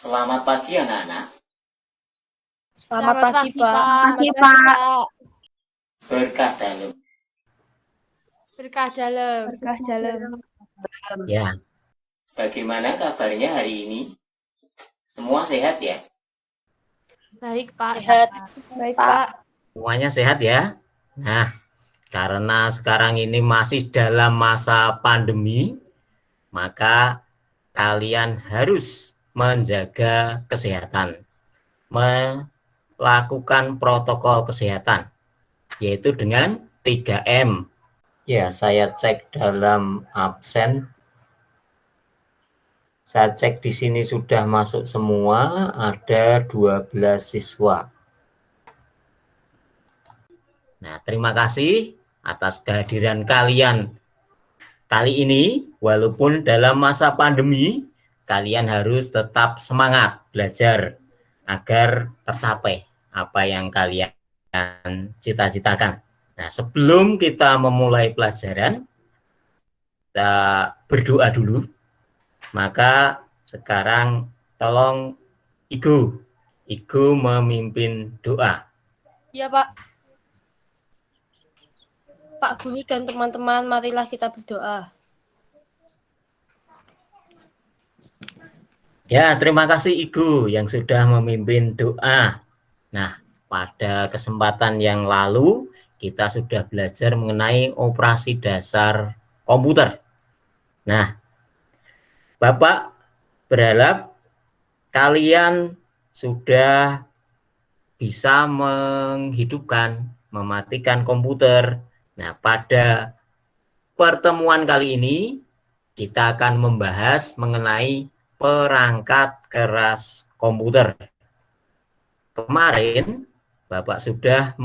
Selamat pagi anak-anak. Selamat pagi, Pak. Pagi, Pak. Berkah dalam. Berkah dalam. Berkah dalam. Ya. Bagaimana kabarnya hari ini? Semua sehat ya? Baik, Pak. Sehat. Baik, Pak. Pak. Semuanya sehat ya? Nah, karena sekarang ini masih dalam masa pandemi, maka kalian harus menjaga kesehatan, melakukan protokol kesehatan, yaitu dengan 3M. Ya, saya cek dalam absen. Saya cek di sini sudah masuk semua, ada 12 siswa. Nah, terima kasih atas kehadiran kalian kali ini. Walaupun dalam masa pandemi, kalian harus tetap semangat belajar agar tercapai apa yang kalian cita-citakan. Nah, sebelum kita memulai pelajaran, kita berdoa dulu. Maka sekarang tolong Igu memimpin doa. Ya, Pak. Pak Guru dan teman-teman, marilah kita berdoa. Ya, terima kasih Igu yang sudah memimpin doa. Nah, pada kesempatan yang lalu, kita sudah belajar mengenai operasi dasar komputer. Nah, Bapak berharap kalian sudah bisa menghidupkan, mematikan komputer. Nah, pada pertemuan kali ini, kita akan membahas mengenai perangkat keras komputer. Kemarin, Bapak sudah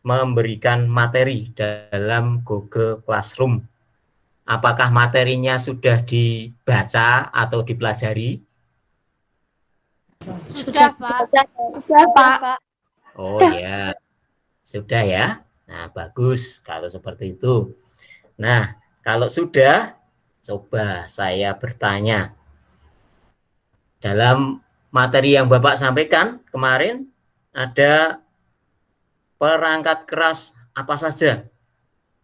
memberikan materi dalam Google Classroom. Apakah materinya sudah dibaca atau dipelajari? Sudah, Pak. Sudah, Pak. Oh ya, sudah ya. Nah, bagus kalau seperti itu. Nah, kalau sudah, coba saya bertanya. Dalam materi yang Bapak sampaikan kemarin, ada perangkat keras apa saja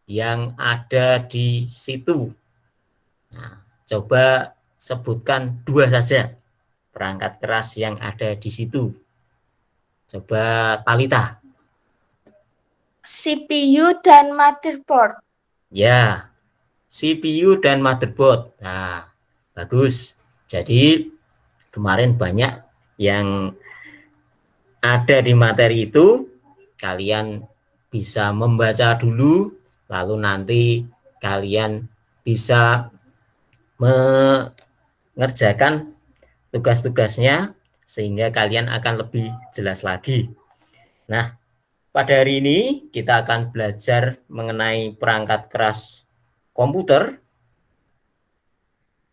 yang ada di situ. Nah, coba sebutkan 2 saja perangkat keras yang ada di situ. Coba Talita. CPU dan motherboard. Ya, CPU dan motherboard. Nah, bagus. Jadi kemarin banyak yang ada di materi itu, kalian bisa membaca dulu, lalu nanti kalian bisa mengerjakan tugas-tugasnya sehingga kalian akan lebih jelas lagi. Nah, pada hari ini kita akan belajar mengenai perangkat keras komputer.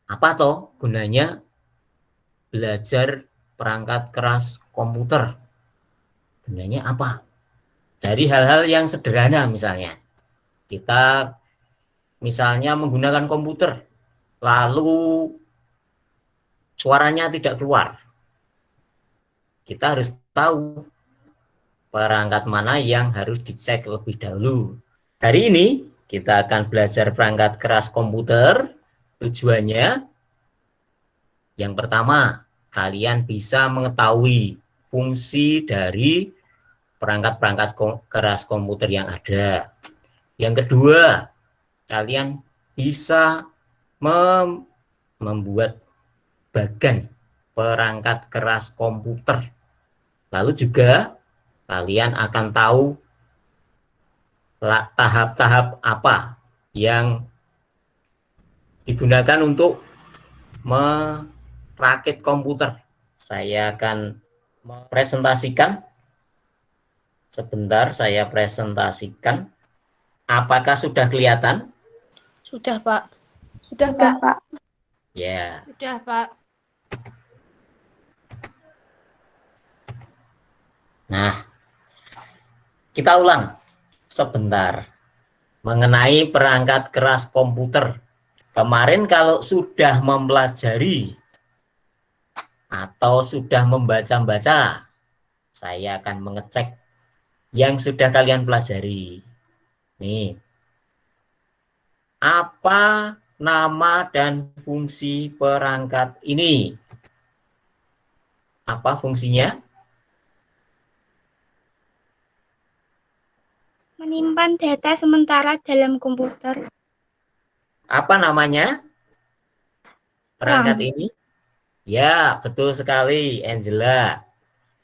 Apa toh gunanya belajar perangkat keras komputer? Gunanya apa? Dari hal-hal yang sederhana misalnya. Kita misalnya menggunakan komputer, lalu suaranya tidak keluar. Kita harus tahu perangkat mana yang harus dicek lebih dahulu. Hari ini kita akan belajar perangkat keras komputer. Tujuannya yang pertama, kalian bisa mengetahui fungsi dari perangkat-perangkat keras komputer yang ada. Yang kedua, kalian bisa membuat bagan perangkat keras komputer. Lalu juga kalian akan tahu tahap-tahap apa yang digunakan untuk merakit komputer. Saya akan mempresentasikan. Sebentar saya presentasikan. Apakah sudah kelihatan? Sudah, Pak. Sudah, Pak. Ya. Sudah, Pak. Nah, kita ulang sebentar mengenai perangkat keras komputer. Kemarin kalau sudah mempelajari atau sudah membaca-baca? Saya akan mengecek yang sudah kalian pelajari. Nih, apa nama dan fungsi perangkat ini? Apa fungsinya? Menyimpan data sementara dalam komputer. Apa namanya perangkat RAM. ini? Ya, betul sekali, Angela.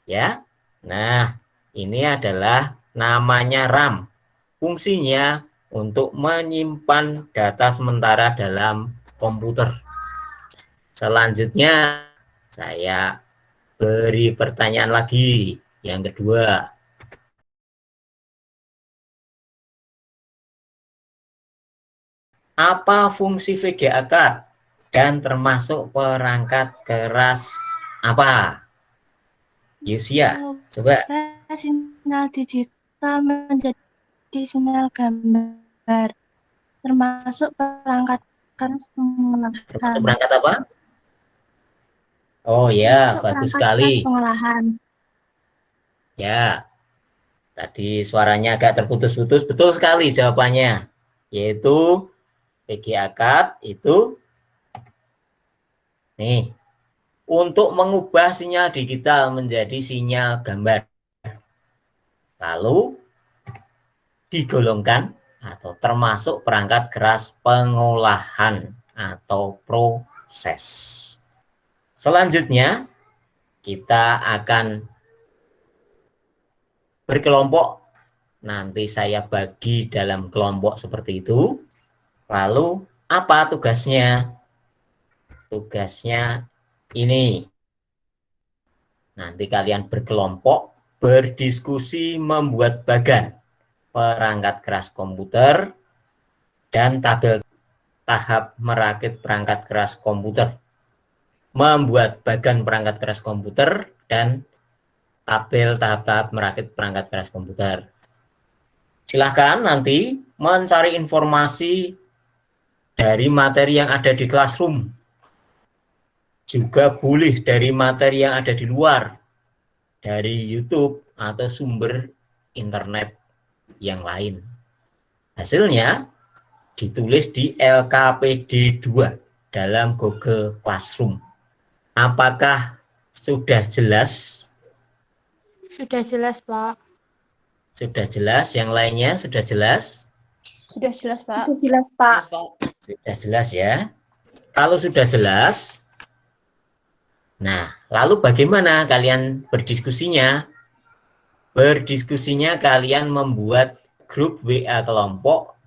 Ya. Nah, ini adalah namanya RAM. Fungsinya untuk menyimpan data sementara dalam komputer. Selanjutnya, saya beri pertanyaan lagi. Yang kedua, apa fungsi VGA card dan termasuk perangkat keras apa? Yusia, coba. Sinyal digital menjadi sinyal gambar, termasuk perangkat keras Termasuk pengolahan. perangkat apa? Oh ya, bagus sekali. Pengolahan. Ya, tadi suaranya agak terputus-putus. Betul sekali jawabannya. Yaitu VGA card itu nih untuk mengubah sinyal digital menjadi sinyal gambar. Lalu digolongkan atau termasuk perangkat keras pengolahan atau proses. Selanjutnya, kita akan berkelompok. Nanti saya bagi dalam kelompok seperti itu. Lalu, apa tugasnya? Tugasnya ini. Nanti kalian berkelompok, berdiskusi membuat bagan perangkat keras komputer dan tabel tahap merakit perangkat keras komputer. Membuat bagan perangkat keras komputer dan tabel tahap-tahap merakit perangkat keras komputer. Silahkan nanti mencari informasi dari materi yang ada di classroom. Juga boleh dari materi yang ada di luar, dari YouTube atau sumber internet yang lain. Hasilnya ditulis di LKPD 2 dalam Google Classroom. Apakah sudah jelas? Sudah jelas, Pak. Sudah jelas, yang lainnya sudah jelas? Sudah jelas, Pak. Itu jelas, Pak. Sudah jelas ya. Kalau sudah jelas, nah lalu bagaimana kalian berdiskusinya? Berdiskusinya kalian membuat grup WA kelompok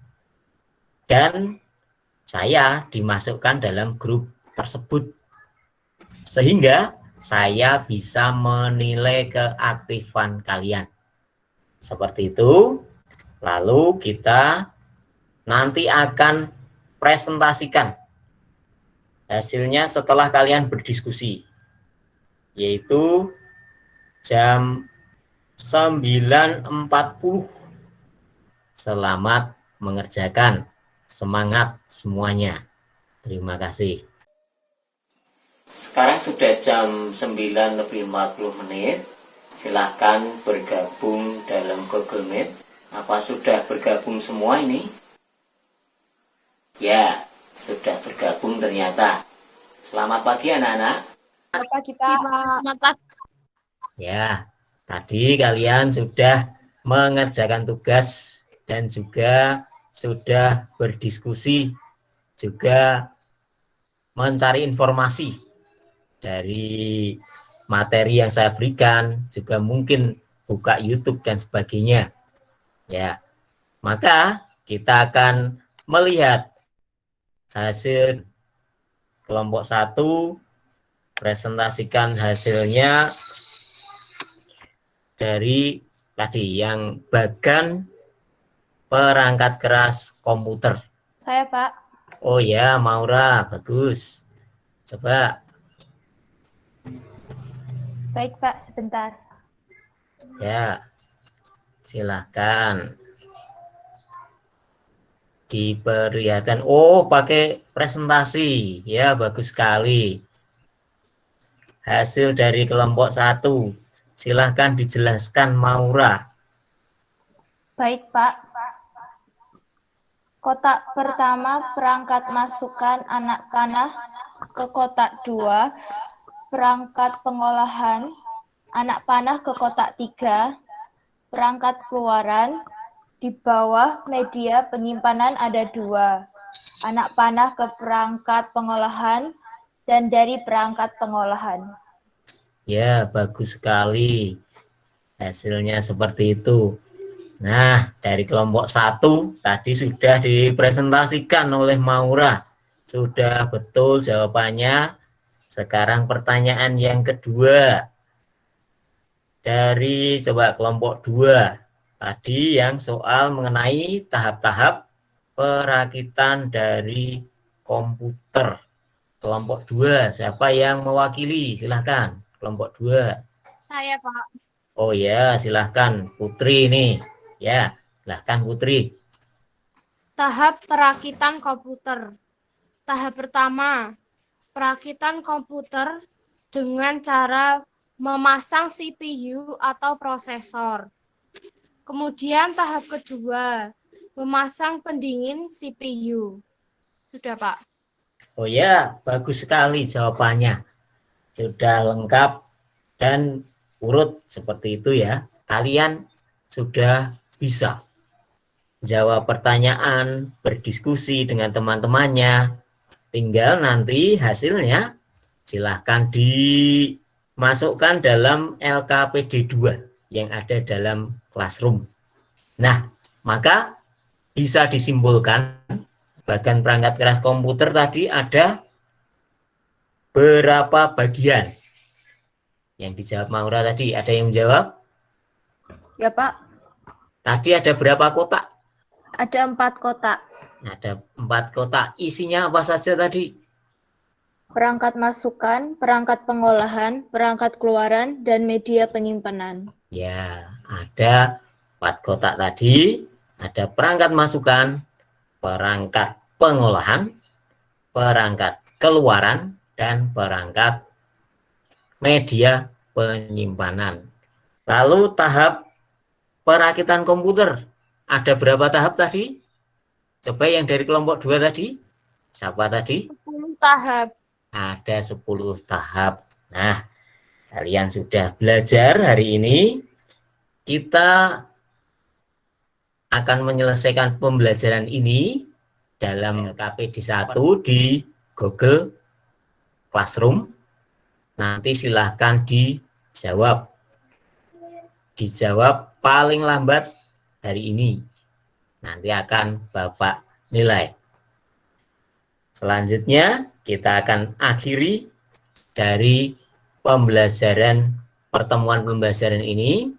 dan saya dimasukkan dalam grup tersebut. Sehingga saya bisa menilai keaktifan kalian. Seperti itu. Lalu kita nanti akan presentasikan hasilnya setelah kalian berdiskusi. Yaitu jam 9.40. Selamat mengerjakan. Semangat semuanya. Terima kasih. Sekarang sudah jam 9:40. Silahkan bergabung dalam Google Meet. Apa sudah bergabung semua ini? Ya, sudah bergabung ternyata. Selamat pagi anak-anak. Selamat pagi, Pak. Selamat pagi. Ya, tadi kalian sudah mengerjakan tugas dan juga sudah berdiskusi, juga mencari informasi dari materi yang saya berikan, juga mungkin buka YouTube dan sebagainya. Ya, maka kita akan melihat hasil kelompok 1, presentasikan hasilnya dari tadi yang bagan perangkat keras komputer. Saya, Pak. Oh ya, Maura, bagus. Coba. Baik, Pak, sebentar. Ya, silahkan. Diperlihatkan. Oh, pakai presentasi. Ya, bagus sekali. hasil dari kelompok 1. Silahkan dijelaskan, Maura. Baik, Pak. Kotak pertama, perangkat masukkan anak panah ke kotak 2, perangkat pengolahan anak panah ke kotak 3, perangkat keluaran, di bawah media penyimpanan ada 2, anak panah ke perangkat pengolahan, dan dari perangkat pengolahan. Ya, bagus sekali. Hasilnya seperti itu. Nah, dari kelompok 1 tadi sudah dipresentasikan oleh Maura. Sudah betul jawabannya. Sekarang pertanyaan yang kedua. Dari coba kelompok 2. Tadi yang soal mengenai tahap-tahap perakitan dari komputer. Kelompok 2, siapa yang mewakili? Silahkan, kelompok 2. Saya, Pak. Oh ya, silahkan Putri ini. Ya, silahkan Putri. Tahap perakitan komputer. Tahap pertama, perakitan komputer dengan cara memasang CPU atau prosesor. Kemudian tahap kedua, memasang pendingin CPU. Sudah, Pak. Oh ya, bagus sekali jawabannya. Sudah lengkap dan urut seperti itu ya. Kalian sudah bisa jawab pertanyaan, berdiskusi dengan teman-temannya. Tinggal nanti hasilnya silahkan dimasukkan dalam LKPD 2 yang ada dalam Classroom. Nah, maka bisa disimpulkan bagian perangkat keras komputer tadi ada berapa bagian? Yang dijawab Maura tadi, ada yang menjawab? Ya, Pak. Tadi ada berapa kotak? Ada 4 kotak. Ada 4 kotak. Isinya apa saja tadi? Perangkat masukan, perangkat pengolahan, perangkat keluaran, dan media penyimpanan. Ya, ada 4 kotak tadi. Ada perangkat masukan, perangkat pengolahan, perangkat keluaran, dan perangkat media penyimpanan. Lalu tahap perakitan komputer. Ada berapa tahap tadi? Coba yang dari kelompok 2 tadi. Siapa tadi? 10 tahap. Ada 10 tahap. Nah, kalian sudah belajar hari ini. Kita akan menyelesaikan pembelajaran ini dalam KPD 1 di Google Classroom. Nanti silahkan dijawab. Dijawab paling lambat hari ini. Nanti akan Bapak nilai. Selanjutnya kita akan akhiri dari pertemuan pembelajaran ini.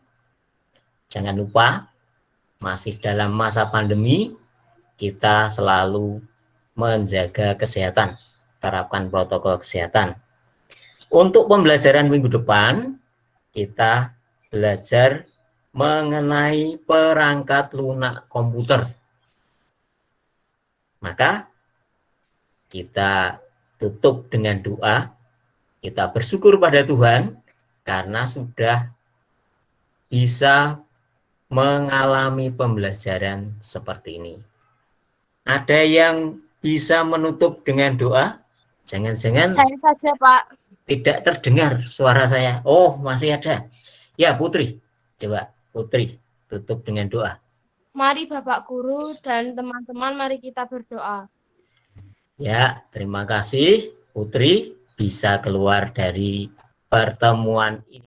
Jangan lupa masih dalam masa pandemi, kita selalu menjaga kesehatan, terapkan protokol kesehatan. Untuk pembelajaran minggu depan, kita belajar mengenai perangkat lunak komputer. Maka kita tutup dengan doa, kita bersyukur pada Tuhan karena sudah bisa mengalami pembelajaran seperti ini. Ada yang bisa menutup dengan doa? Jangan-jangan Saya saja, Pak. tidak terdengar suara saya. Oh, masih ada. Ya, Putri. Coba, Putri, tutup dengan doa. Mari Bapak Guru dan teman-teman, mari kita berdoa. Ya, terima kasih Putri bisa keluar dari pertemuan ini.